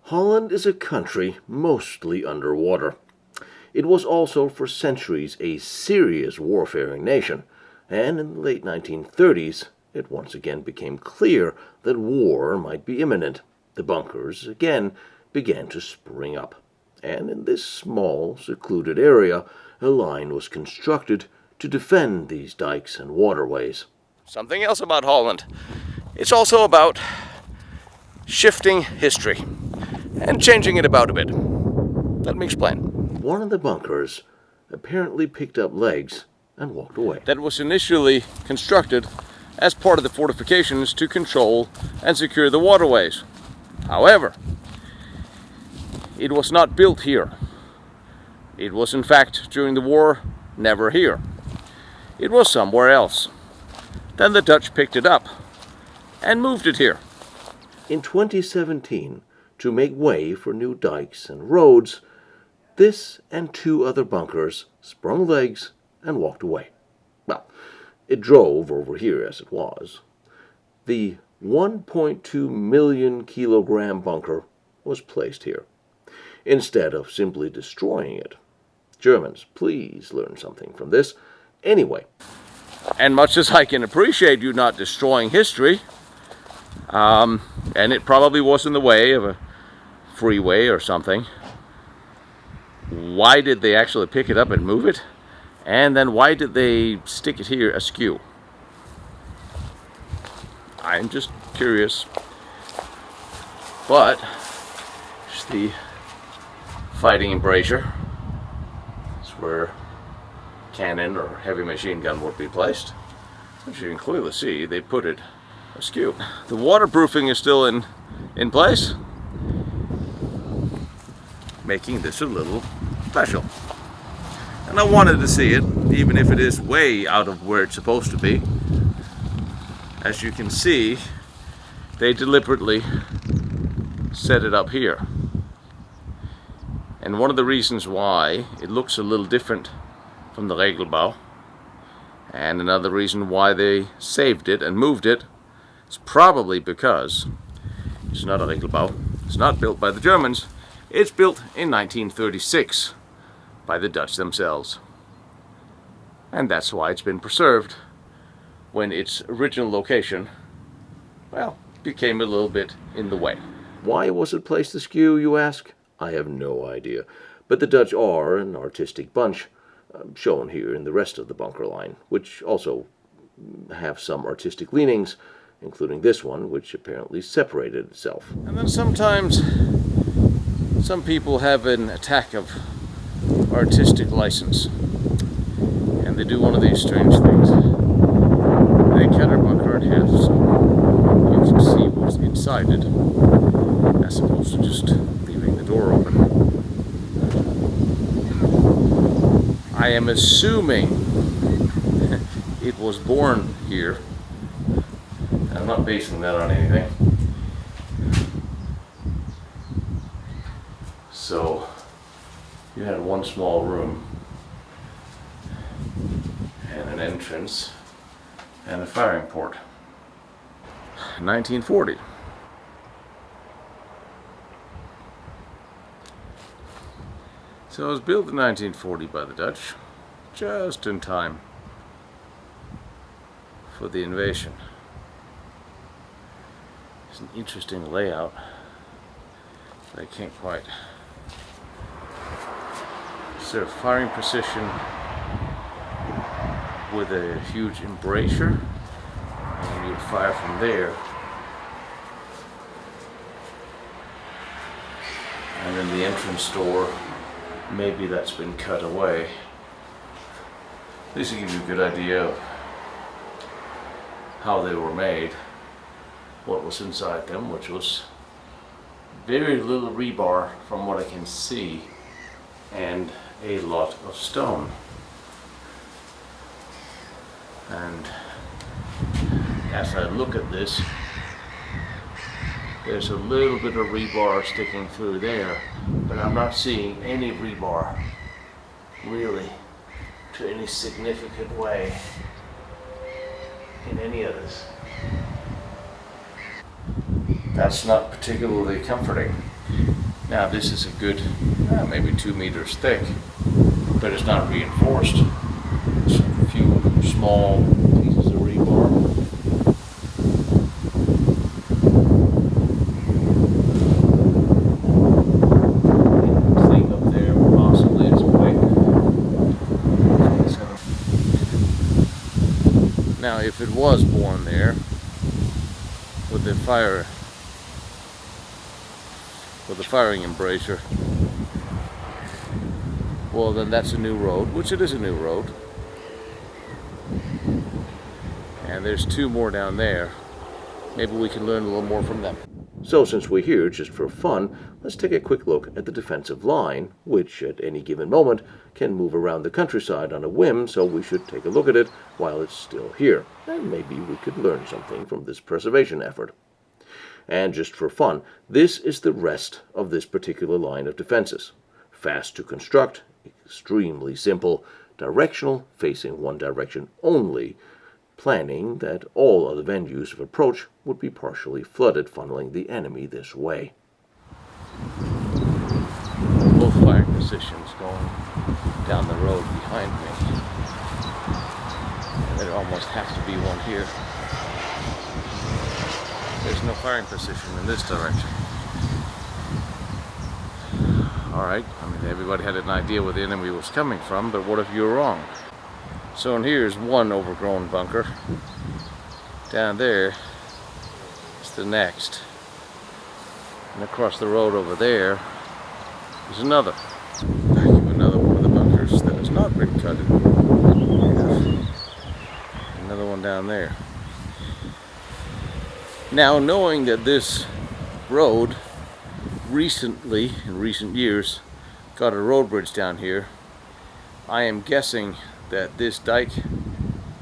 Holland is a country mostly underwater. It was also for centuries a serious warfaring nation, and in the late 1930s it once again became clear that war might be imminent. The bunkers again began to spring up, and in this small, secluded area, a line was constructed to defend these dikes and waterways. Something else about Holland. It's also about shifting history and changing it about a bit. Let me explain. One of the bunkers apparently picked up legs and walked away. That was initially constructed as part of the fortifications to control and secure the waterways. However, it was not built here. It was in fact, during the war, never here. It was somewhere else. Then the Dutch picked it up and moved it here. In 2017, to make way for new dikes and roads, this and two other bunkers sprung legs and walked away. Well, it drove over here as it was. The 1.2 million kilogram bunker was placed here, instead of simply destroying it. Germans, please learn something from this. Anyway. And much as I can appreciate you not destroying history, and it probably was in the way of a freeway or something, why did they actually pick it up and move it? And then why did they stick it here askew? I'm just curious. But it's the fighting embrasure. It's where cannon or heavy machine gun would be placed. As you can clearly see, they put it askew. The waterproofing is still in place, making this a little special. And I wanted to see it, even if it is way out of where it's supposed to be. As you can see, they deliberately set it up here. And one of the reasons why it looks a little different from the Regelbau, and another reason why they saved it and moved it, is probably because it's not a Regelbau. It's not built by the Germans. It's built in 1936 by the Dutch themselves. And that's why it's been preserved when its original location, well, became a little bit in the way. Why was it placed askew, you ask? I have no idea. But the Dutch are an artistic bunch, shown here in the rest of the bunker line, which also have some artistic leanings, including this one, which apparently separated itself. And then sometimes some people have an attack of artistic license, and they do one of these strange things. They cut our bunker in half so you can see what's inside it, as opposed to just leaving the door open. I am assuming it was born here. I'm not basing that on anything. So you had one small room and an entrance and a firing port. 1940. So it was built in 1940 by the Dutch, just in time for the invasion. It's an interesting layout, but I can't quite. Is there a firing position with a huge embrasure, and you would fire from there, and then the entrance door, maybe that's been cut away. At least it gives you a good idea of how they were made, what was inside them, which was very little rebar from what I can see, and a lot of stone. And as I look at this, there's a little bit of rebar sticking through there, but I'm not seeing any rebar really to any significant way in any of this. That's not particularly comforting. Now this is a good, maybe 2 meters thick, but it's not reinforced. It's a few small pieces of rebar. Thing up there possibly is a pipe. Now if it was born there with the firing embrasure, well then that's a new road, which it is a new road. And there's 2 more down there. Maybe we can learn a little more from them. So since we're here just for fun, let's take a quick look at the defensive line, which at any given moment can move around the countryside on a whim, so we should take a look at it while it's still here. And maybe we could learn something from this preservation effort. And just for fun, this is the rest of this particular line of defenses. Fast to construct, extremely simple, directional, facing one direction only, planning that all other venues of approach would be partially flooded, funneling the enemy this way. Both firing positions going down the road behind me. And there almost has to be one here. There's no firing position in this direction. Alright, I mean everybody had an idea where the enemy was coming from, but what if you were wrong? So in here's one overgrown bunker. Down there is the next. And across the road over there is another. Back to another one of the bunkers that has not been cut. Another one down there. Now, knowing that this road recently, in recent years, got a road bridge down here, I am guessing that this dike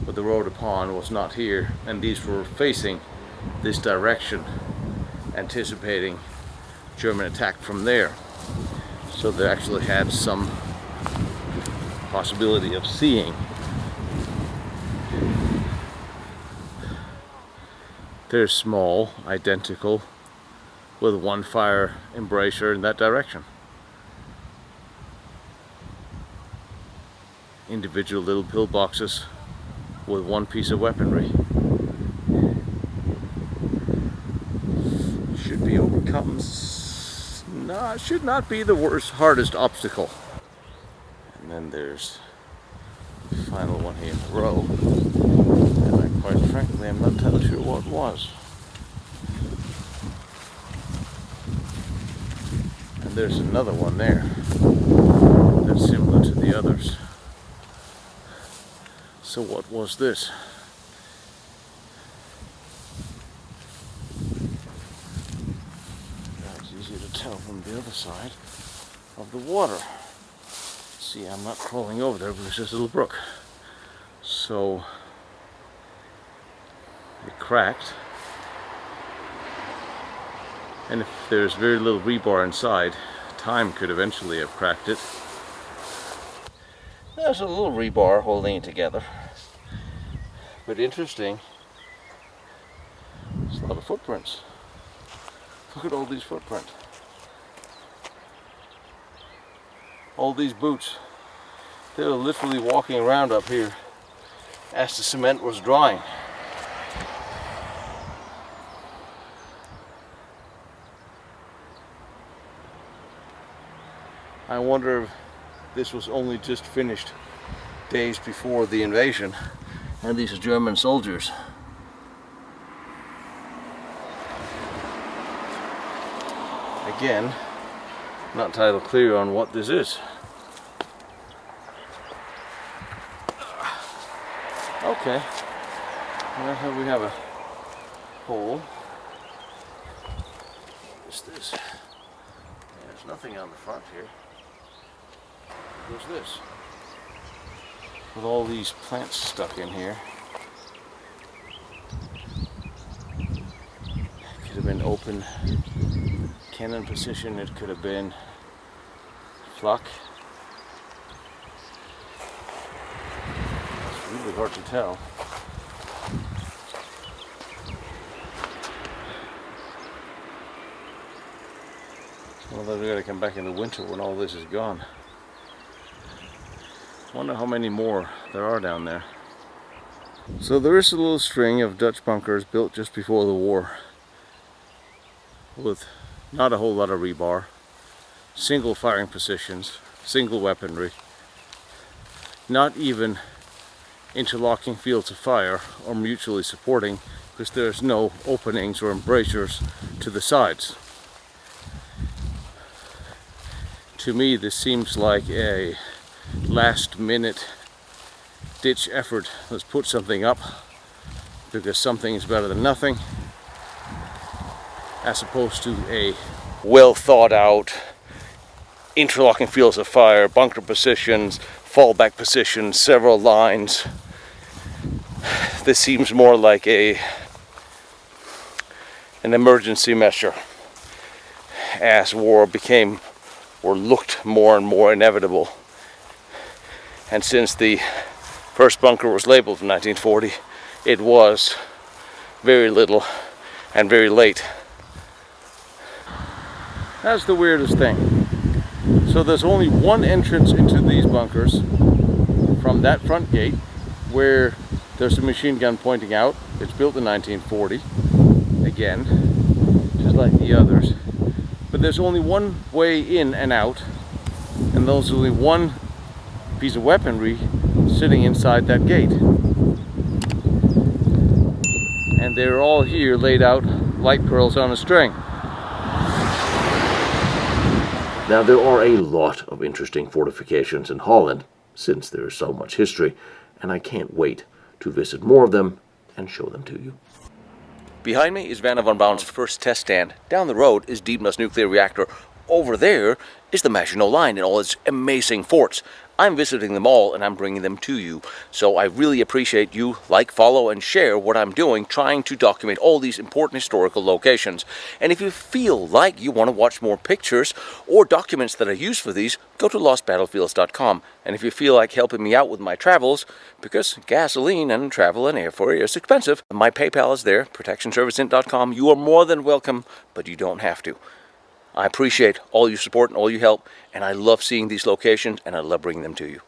with the road upon was not here, and these were facing this direction, anticipating German attack from there. So they actually had some possibility of seeing. They're small, identical, with one fire embrasure in that direction. Individual little pillboxes with one piece of weaponry. Should be overcome. No, it should not be the hardest obstacle. And then there's the final one here in the row. And quite frankly, I'm not entirely sure what it was. And there's another one there that's similar to the others. So what was this? It's easy to tell from the other side of the water. See, I'm not crawling over there, but it's just a little brook. So it cracked. And if there's very little rebar inside, time could eventually have cracked it. There's a little rebar holding it together. But interesting, there's a lot of footprints. Look at all these footprints. All these boots. They were literally walking around up here as the cement was drying. I wonder if this was only just finished days before the invasion, and these are German soldiers. Again, not entirely clear on what this is. Okay, well, here we have a hole. What's this? There's nothing on the front here. What's this? With all these plants stuck in here. Could have been open cannon position, it could have been flak. It's really hard to tell. Well, then we gotta come back in the winter when all this is gone. Wonder how many more there are down there. So there is a little string of Dutch bunkers built just before the war with not a whole lot of rebar, single firing positions, single weaponry, not even interlocking fields of fire or mutually supporting, because there's no openings or embrasures to the sides. To me, this seems like a last-minute ditch effort. Let's put something up because something is better than nothing, as opposed to a well thought out interlocking fields of fire, bunker positions, fallback positions, several lines. This seems more like an emergency measure as war became or looked more and more inevitable. And since the first bunker was labeled in 1940, it was very little and very late. That's the weirdest thing. So there's only one entrance into these bunkers from that front gate, where there's a machine gun pointing out. It's built in 1940, again, just like the others. But there's only one way in and out, and there's only one piece of weaponry sitting inside that gate. And they're all here laid out like pearls on a string. Now, there are a lot of interesting fortifications in Holland, since there is so much history, and I can't wait to visit more of them and show them to you. Behind me is Vanna von Braun's first test stand. Down the road is Diebner's nuclear reactor. Over there is the Maginot Line and all its amazing forts. I'm visiting them all and I'm bringing them to you. So I really appreciate you like, follow, and share what I'm doing, trying to document all these important historical locations. And if you feel like you want to watch more pictures or documents that I use for these, go to lostbattlefields.com. And if you feel like helping me out with my travels, because gasoline and travel and airfare is expensive, my PayPal is there, protectionserviceint.com. You are more than welcome, but you don't have to. I appreciate all your support and all your help, and I love seeing these locations, and I love bringing them to you.